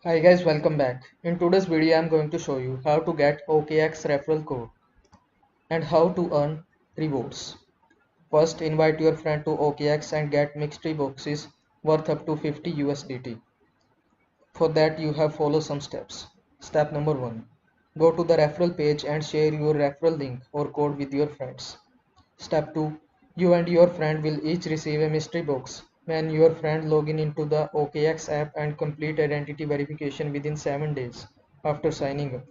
Hi guys, welcome back. In today's video, I am going to show you how to get OKX referral code and how to earn rewards. First, invite your friend to OKX and get mystery boxes worth up to 50 USDT. For that, you have follow some steps. Step number 1. Go to the referral page and share your referral link or code with your friends. Step 2. You and your friend will each receive a mystery box when your friend log in into the OKX app and complete identity verification within 7 days after signing up.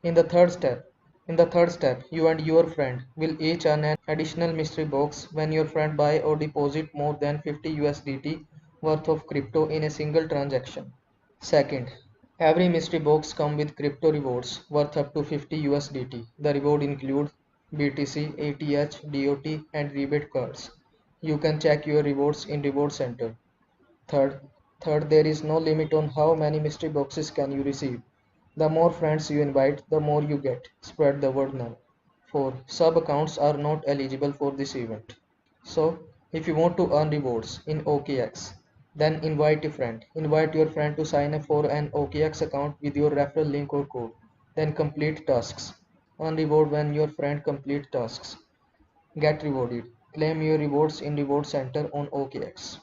In the third step, you and your friend will each earn an additional mystery box when your friend buy or deposit more than 50 USDT worth of crypto in a single transaction. Second, every mystery box comes with crypto rewards worth up to 50 USDT. The reward include BTC, ATH, DOT and rebate cards. You can check your rewards in Reward Center. Third, there is no limit on how many mystery boxes can you receive. The more friends you invite, the more you get. Spread the word now. 4. Sub accounts are not eligible for this event. So, if you want to earn rewards in OKX, then invite a friend. Invite your friend to sign up for an OKX account with your referral link or code. Then complete tasks. Earn reward when your friend complete tasks. Get rewarded. Claim your rewards in Reward Center on OKX.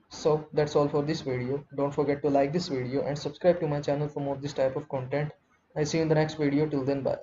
So that's all for this video. Don't forget to like this video and subscribe to my channel for more this type of content. I see you in the next video. Till then, bye.